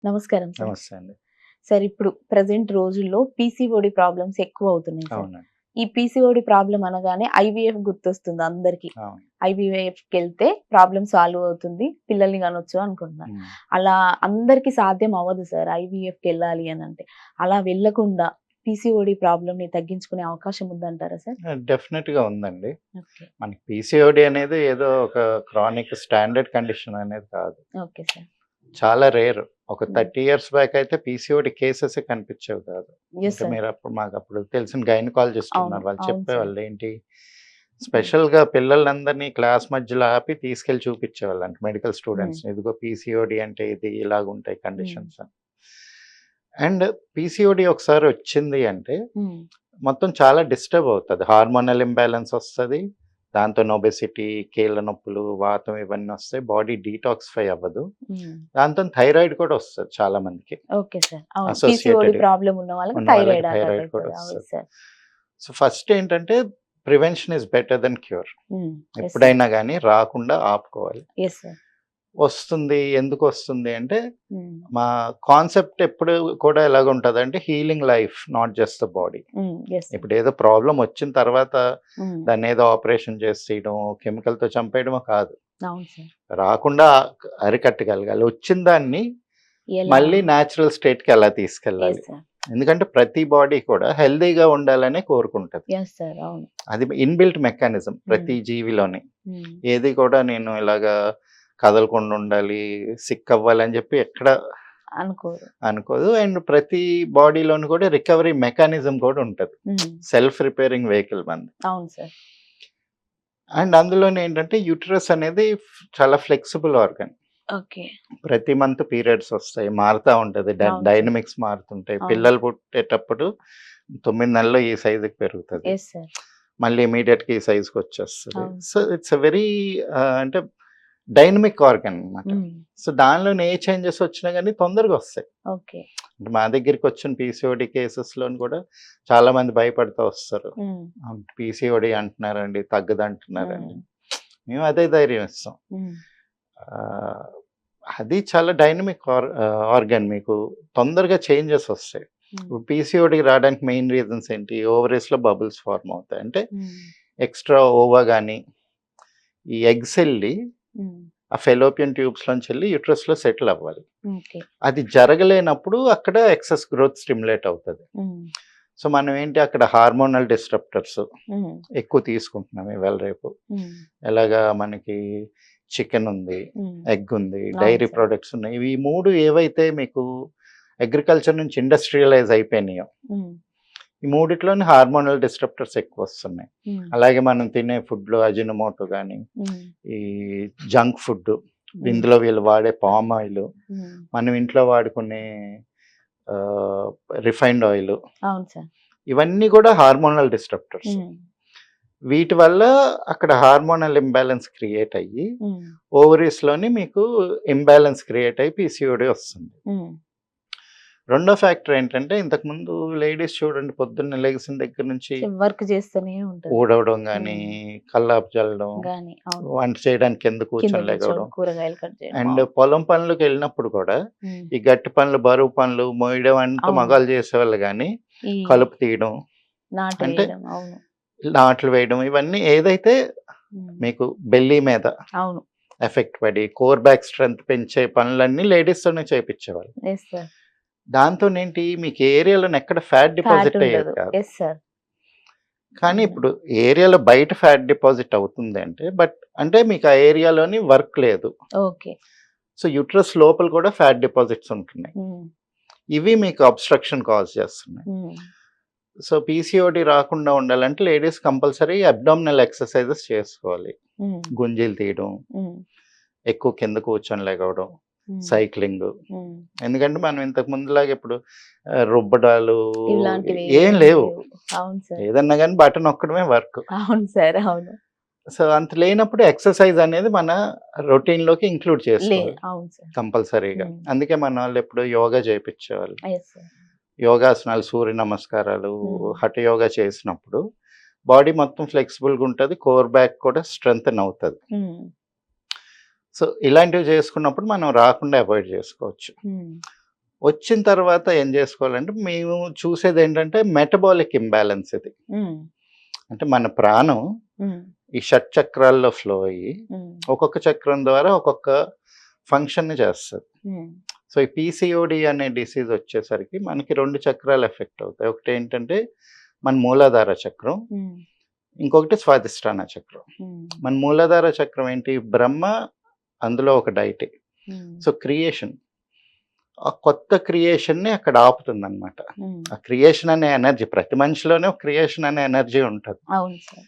నమస్కారం సార్. నమస్తే అండి. సార్ ఇప్పుడు ప్రెజెంట్ రోజుల్లో పీసీఓడి ప్రాబ్లమ్స్ ఎక్కువ అవుతున్నాయి సార్. అవునండి. ఈ పీసీఓడి ప్రాబ్లమ్ అనగానే ఐవీఎఫ్ గుర్తొస్తుంది అందరికి. అవును. ఐవీఎఫ్‌కెళ్తే ప్రాబ్లమ్ సాల్వ్ అవుతుంది. పిల్లల్ని కనొచ్చు అనుకుంటున్నారు. హ్మ్. అలా అందరికి సాధ్యం అవ్వదు సార్ ఐవీఎఫ్‌కెళ్ళాలి అనంటే. అలా వెళ్ళకుండా పీసీఓడి ప్రాబ్లమ్‌ని తగ్గించుకునే అవకాశం ఉందంటారా సార్? డెఫినిట్‌గా ఉందండి. ఓకే. మనకి పీసీఓడీ అనేది ఏదో ఒక క్రానిక్ స్టాండర్డ్ కండిషన్ అనేది కాదు. Okay sir. చాలా రేర్. ఒక హ్మ్. 30 ఇయర్స్ బ్యాక్ అయితే పీసీఓడీ కేసెసే కనిపించేవి కాదు. యెస్ అంటే సార్. మాకప్పుడు తెలిసిన గైనకాలజిస్ట్ అవును. ఉన్నారు. వాళ్ళు అవును సార్. చెప్పేవాళ్ళు ఏంటి హ్మ్. స్పెషల్‌గా పిల్లలందరినీ క్లాస్ మధ్యలో ఆపి తీసుకెళ్ళి చూపించేవాళ్ళంట మెడికల్ హ్మ్. స్టూడెంట్స్‌ని. ఇదిగో పీసీఓడీ అంటే ఇది ఇలాగుంటాయి హ్మ్. కండిషన్స్ అని. అండ్ పీసీఓడీ ఒకసారి వచ్చింది అంటే హ్మ్. మొత్తం చాలా డిస్టర్బ్ అవుతది. హార్మోనల్ ఇంబాలెన్స్ వస్తది. దాంతో ఒబెసిటీ, కీళ్ళ నొప్పులు, వాతం ఇవన్నీ వస్తాయి. బాడీ డీటాక్సిఫై అవ్వదు. హ్మ్. దాంతో థైరాయిడ్ కూడా వస్తది చాలా మందికి. Okay sir. అవును. పీసీఓడి అసోసియేటెడ్ ప్రాబ్లమ్ ఉన్న వాళ్ళకి ఉన్న వాళ్ళకి థైరాయిడ్ అటాక్ థైరాయిడ్ కూడా అయితది. అవును వస్తది. సార్. సో, ఫస్ట్ ఏంటంటే prevention is better than cure. Hmm. Yes sir. ఎప్పుడైనా గానీ రాకుండా ఆపుకోవాలి. Yes sir. వస్తుంది ఎందుకొస్తుంది అంటే హ్మ్. మా కాన్సెప్ట్ ఎప్పుడు కూడా ఎలాగుంటదంటే healing life not just the body. Hmm. Yes sir. ఇప్పుడేదో ప్రాబ్లమ్ వచ్చిన తర్వాత హ్మ్. దాన్నేదో ఆపరేషన్ చేసేయడం, కెమికల్‌తో చంపేయడమో కాదు. అవును సార్. రాకుండా అరికట్టగలగాలి. వచ్చిన దాన్ని ఎలా? మళ్ళీ న్యాచురల్ స్టేట్‌కి ఎలా తీసుకెళ్ళాలి. Yes sir. ఎందుకంటే ప్రతి బాడీ కూడా హెల్తీగా ఉండాలనే కోరుకుంటది. Yes sir. అవును. అది ఇన్‌బిల్ట్ మెకానిజం హ్మ్. ప్రతి జీవిలోని. హ్మ్. ఏది కూడా నేను ఇలాగా కదలకుండా ఉండాలి, సిక్ అవ్వాలని చెప్పి ఎక్కడ అనుకోరు. అనుకోదు. అండ్ ప్రతి బాడీలోని కూడా రికవరీ మెకానిజం కూడా ఉంటది. హ్మ్. సెల్ఫ్ రిపేరింగ్ వెహికల్ మనది. అవును సార్. అండ్ అందులోనే ఏంటంటే యూటరస్ అనేది చాలా ఫ్లెక్సిబుల్ ఆర్గన్. ఓకే. ప్రతి మంత్ పీరియడ్స్ వస్తాయి. మారుతా ఉంటది. అవును సార్. డైనమిక్స్ మారుతుంటాయి. అవును. పిల్లలు పుట్టేటప్పుడు 9 నెలల్లో ఈ సైజ్‌కి పెరుగుతది. Yes sir. మళ్ళీ ఇమ్మీడియేట్‌గా ఈ సైజ్‌కొచ్చేస్తది. అవును so, sir. It's a very అంటే డైనమిక్ ఆర్గన్ అన్నమాట. హ్మ్. సో, దానిలోని ఏ చేంజెస్ వచ్చినా గాని తొందరగా వస్తాయి. ఓకే. అంటే మా దగ్గరికొచ్చిన పీసీఓడీ కేసెస్‌లోని కూడా చాలా మంది భయపడుతూ వస్తారు. హ్మ్. పీసీఓడీ అంటున్నారండి, తగ్గదంటున్నారండి. హ్మ్. మేము అదే ధైర్యం ఇస్తాం. హ్మ్. ఆహ్, అది చాలా డైనమిక్ ఆర్గాన్ మీకు తొందరగా చేంజెస్ వస్తాయి. హ్మ్. ఇప్పుడు పీసీఓడీకి రావడానికి మెయిన్ రీజన్స్ ఏంటి? ఓవరీస్‌లో బబుల్స్ ఫార్మ్ అవుతాయి. అంటే హ్మ్. ఎక్స్‌ట్రా ఓవా గాని, ఈ ఎగ్స్ ఎళ్లి హ్మ్. ఆ ఫెలోపియన్ ట్యూబ్స్‌లోంచి ఎళ్లి యూటరస్‌లో సెటిల్ అవ్వాలి. ఓకే. అది జరగలేనప్పుడు అక్కడ ఎక్సెస్ గ్రోత్ స్టిమ్యులేట్ అవుతది. హ్మ్. సో, మనం ఏంటి అక్కడ హార్మోనల్ డిస్రప్టర్స్ హ్మ్. ఎక్కువ తీసుకుంటున్నాం ఇవాళ రేపు. హ్మ్. ఎలాగా మనకి చికెన్ ఉంది, హ్మ్. ఎగ్ ఉంది, అవును డైరీ సార్. ప్రొడక్ట్స్ ఉన్నాయి. ఇవి 3 ఏవైతే మీకు అగ్రికల్చర్ నుంచి ఇండస్ట్రియలైజ్ అయిపోయినాయో, హ్మ్. ఈ మూడిట్లోని హార్మోనల్ డిస్రప్టర్స్ ఎక్కువొస్తున్నాయి. హ్మ్. అలాగే మనం తినే ఫుడ్‌లో అజినోమోటో గాని, హ్మ్. ఈ జంక్ ఫుడ్, హ్మ్. ఇందులో వీళ్ళు వాడే పామ్ ఆయిల్, హ్మ్. మనం ఇంట్లో వాడుకునే ఆహ్, రిఫైన్డ్ ఆయిల్, అవును సార్. ఇవన్నీ కూడా హార్మోనల్ డిస్రప్టర్స్. హ్మ్. వీటి వల్ల అక్కడ హార్మోనల్ ఇంబాలెన్స్ క్రియేట్ అయ్యి, హ్మ్. ఓవరీస్‌లోని మీకు ఇంబాలెన్స్ క్రియేట్ అయ్యి పీసీఓడీ వస్తుంది. హ్మ్. రెండో ఫ్యాక్టర్ ఏంటంటే, ఇంతకుముందు లేడీస్ చూడండి పొద్దున్నే లెగిసిన దగ్గర నుంచి వర్క్ చేస్తూనే ఉంటది. ఊడవడం గానీ, హ్మ్. కల్లాపు చల్లడం, గాని అవును. వంట చేయడానికి కింద కింద కూర్చొని కూర్చొని లెగవడం. కూరగాయలు కట్ చేయడం. అండ్ అవును. పొలం పనులకెళ్ళినప్పుడు కూడా, హ్మ్. ఈ గట్టి పనులు, బరువు పనులు, మోయడం అంతా అవును. మగాళ్ళు చేసేవాళ్ళు గానీ, ఈ కలుపు తీయడం, నాటు అంటే వేయడం. అవును. నాట్లు వేయడం, ఇవన్నీ ఏదైతే హ్మ్. మీకు బెల్లీ మీద అవును. ఎఫెక్ట్ పడి, కోర్ బ్యాక్ స్ట్రెంత్ పెంచే పనులన్నీ లేడీస్‌తోనే చేపిచ్చేవాళ్ళు. Yes sir. దాంతోనేంటి మీకు ఏరియాలోని ఎక్కడ ఫ్యాట్ ఫ్యాట్ డిపాజిట్ అయ్యేది ఉండదు. కాదు. Yes sir. కానీ అవును. ఇప్పుడు ఏరియాలో బయట ఫ్యాట్ డిపాజిట్ అవుతుంది అంటే, అంటే మీకు ఆ ఏరియాలోని వర్క్ లేదు. ఓకే. సో, యూట్రస్ లోపల కూడా ఫ్యాట్ డిపాజిట్స్ ఉంటున్నాయి. హ్మ్. ఇవి మీకు అబ్‌స్ట్రక్షన్ కాజ్ చేస్తున్నాయి. హ్మ్. సో, పీసీఓడీ రాకుండా ఉండాలంటే లేడీస్ కంపల్సరీ అబ్డామినల్ ఎక్సర్‌సైజెస్ చేసుకోవాలి. హ్మ్. గుంజీలు తీయడం, హ్మ్. ఎక్కువ కింద కూర్చొని లెగవడం, హ్మ్. సైక్లింగ్. హ్మ్. ఎందుకంటే మనం ఇంతకు ముందులాగా ఇప్పుడు రుబ్బడాలు ఇలాంటివి ఏం ఏమి లేవు. లేవు. అవును సార్. ఏదన్నా గాని బటన్ నొక్కడమే వర్క్. అవును సార్. అవును. సో, అంత లేనప్పుడు ఎక్సర్‌సైజ్ అనేది మన రొటీన్‌లోకి ఇంక్లూడ్ చేసుకోవాలి అవును సార్. కంపల్సరీగా. హ్మ్. అందుకే మనోళ్ళెప్పుడు యోగా చేపిచ్చేవాళ్ళు. Yes sir. యోగాసనాలు, సూర్య నమస్కారాలు, హ్మ్. హఠ యోగా చేసినప్పుడు బాడీ మొత్తం ఫ్లెక్సిబుల్‌గా ఉంటది. కోర్ బ్యాక్ కూడా స్ట్రెంథెన్ అవుతది. హ్మ్. సో, ఇలాంటివి చేసుకున్నప్పుడు మనం రాకుండా అవాయిడ్ చేసుకోవచ్చు. హ్మ్. వచ్చిన తర్వాత ఏం చేసుకోవాలంటే మేము చూసేది ఏంటంటే మెటబాలిక్ ఇంబ్యాలెన్స్ ఇది. ఉమ్, అంటే మన ప్రాణం ఉమ్, ఈ షట్ చక్రాల్లో ఫ్లో అయ్యి ఉమ్, ఒక్కొక్క చక్రం ద్వారా ఒక్కొక్క ఫంక్షన్ని చేస్తది. ఉమ్, సో ఈ పీసీఓడి అనే డిసీజ్ వచ్చేసరికి మనకి 2 చక్రాలు ఎఫెక్ట్ అవుతాయి. ఒకటేంటంటే మన మూలాధార చక్రం, ఉమ్, ఇంకొకటి స్వాదిష్టాన చక్రం. ఉమ్, మన మూలాధార చక్రం ఏంటి? బ్రహ్మ, అందులో ఒక డైటీ. ఉమ్, సో క్రియేషన్, ఆ కొత్త క్రియేషన్‌ని అక్కడ ఆపుతుందనమాట. ఉమ్. ఆ క్రియేషన్ అనే ఎనర్జీ ప్రతి మనిషిలోనే ఒక క్రియేషన్ అనే ఎనర్జీ ఉంటది. అవును సార్.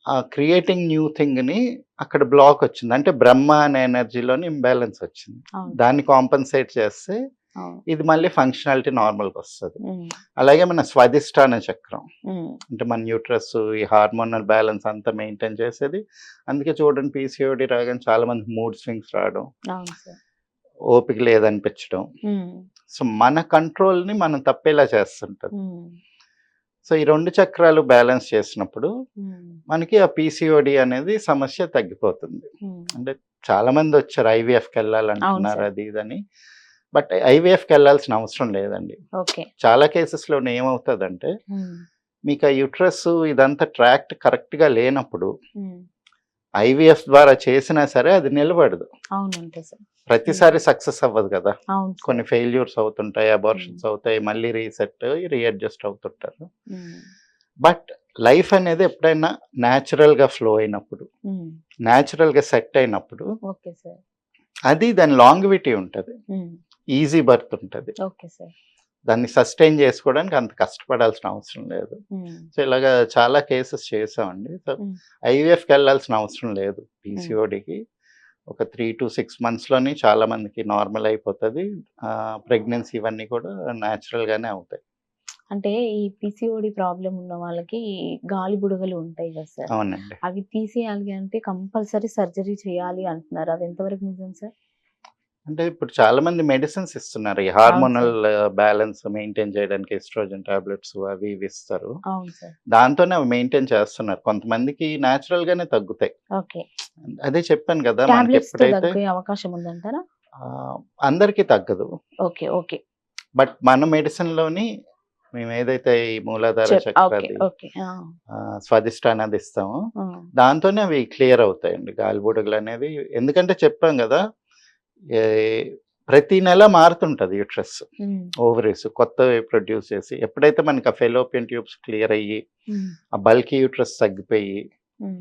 ఆ క్రియేటింగ్ న్యూ థింగ్‌ని అక్కడ బ్లాక్ వచ్చింది. అంటే బ్రహ్మ అనే ఎనర్జీలోని ఇంబాలెన్స్ వచ్చింది. అవును. దాన్ని కాంపెన్సేట్ చేస్తే అవును. ఇది మళ్ళీ ఫంక్షనాలిటీ నార్మల్‌కొస్తది. ఉమ్, అలాగే మన స్వాదిష్టాన చక్రం, ఉమ్, అంటే మన న్యూట్రస్, ఈ హార్మోనల్ బ్యాలెన్స్ అంతా మెయింటైన్ చేసేది. అందుకే చూడండి పీసీఓడి రాగానే చాలా మందికి మూడ్ స్వింగ్స్ రావడం, అవును సార్. ఓపిక లేదనిపించడం. ఉమ్, సో మన కంట్రోల్‌ని మనం తప్పేలా చేస్తుంటది. ఉమ్, సో ఈ 2 చక్రాలు బ్యాలెన్స్ చేసినప్పుడు ఉమ్, మనకి ఆ పీసీఓడి అనేది సమస్య తగ్గిపోతుంది. ఉమ్. అంటే చాలా మంది వచ్చారు ఐవీఎఫ్‌కి అవును వెళ్ళాలంటున్నారు సార్. అది ఇదని. బట్ ఐవీఎఫ్‌కి వెళ్ళాల్సిన అవసరం లేదండి. ఓకే. చాలా కేసెస్‌లోనే ఏమవుతదంటే ఉమ్, మీకు ఆ యూట్రస్ ఇదంతా ట్రాక్ట్ కరెక్ట్‌గా లేనప్పుడు ఉమ్. ఐవీఎఫ్ ద్వారా చేసినా సరే అది నిలబడదు. అవును అంతే సార్. ప్రతిసారి సక్సెస్ అవ్వదు కదా! అవును సార్. కొన్ని ఫెయిల్యూర్స్ అవుతుంటాయి, అబార్షన్స్ అవుతాయి, మళ్ళీ రీసెట్, రీఅడ్జస్ట్ అవుతుంటారు. ఉమ్, బట్ లైఫ్ అనేది ఎప్పుడైనా న్యాచురల్‌గా ఫ్లో అయినప్పుడు, ఉమ్. న్యాచురల్‌గా సెట్ అయినప్పుడు ఓకే సార్. అది దాని లాంగివిటీ ఉంటది. ఉమ్, ఈజీ బర్త్ ఉంటది. Okay sir. దాన్ని సస్టైన్ చేసుకోవడానికి అంత కష్టపడాల్సిన అవసరం లేదు. ఉమ్, సో ఇలాగా చాలా కేసెస్ చేసామండి. సో ఉమ్, ఐవీఎఫ్‌కి వెళ్ళాల్సిన అవసరం లేదు ఉమ్. పీసీఓడికి. ఒక 3-6 మంత్స్‌లోని చాలా మందికి నార్మల్ అయిపోతది. ప్రెగ్నెన్సీ ఇవన్నీ కూడా న్యాచురల్‌గానే అవుతాయి. అంటే ఈ పీసీఓడి ప్రాబ్లమ్ ఉన్న వాళ్ళకి గాలి బుడగలు ఉంటాయి కదా సార్. అవునండి. అవి తీసేయాలి అంటే కంపల్సరీ సర్జరీ చేయాలి అంటున్నారు. అది ఎంతవరకు నిజం సార్? అంటే ఇప్పుడు చాలా మంది మెడిసిన్స్ ఇస్తున్నారు. ఈ అవును హార్మోనల్ సార్. బ్యాలెన్స్ మెయింటైన్ చేయడానికి ఎస్ట్రోజన్ టాబ్లెట్స్ అవి ఇవి ఇస్తారు. అవును సార్. దాంతోనే అవి మెయింటైన్ చేస్తున్నారు. కొంతమందికి న్యాచురల్‌గానే తగ్గుతాయి. ఓకే. అదే చెప్పాను కదా! మనకి టాబ్లెట్స్‌తో ఎప్పుడైతే తగ్గే అవకాశం ఉందంటారా? అందరికీ తగ్గదు. ఓకే. ఓకే. బట్ మన మెడిసిన్‌లోని మేమేదైతే ఈ మూలాధార ఓకే. చక్రాది, ఓకే. ఆ! స్వాదిష్టానాది ఇస్తామో ఆ! దాంతోనే అవి క్లియర్ అవుతాయండి గాలిబుడగలనేవి. ఎందుకంటే చెప్పాం గదా! ఏ ప్రతి నెల మారుతుంటది యూట్రస్, హ్మ్. ఓవరీస్ కొత్తవి ప్రొడ్యూస్ చేసి. ఎప్పుడైతే మనకి ఆ ఫెలోపియన్ ట్యూబ్స్ క్లియర్ అయ్యి, హ్మ్. ఆ బల్కీ యూట్రస్ తగ్గిపోయి, హ్మ్.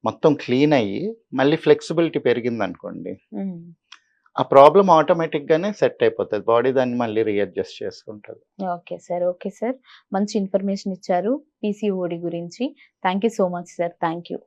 మొత్తం క్లీన్ అయ్యి, మళ్ళీ ఫ్లెక్సిబిలిటీ పెరిగిందనుకోండి, హ్మ్. ఆ ప్రాబ్లమ్ ఆటోమేటిక్‌గానే సెట్ అయిపోతది. బాడీ దాన్ని మళ్ళీ రీఅడ్జస్ట్ చేసుకుంటది. Okay sir. Okay sir. మంచి ఇన్ఫర్మేషన్ ఇచ్చారు పీసీఓడి గురించి. Thank you so much sir. Thank you.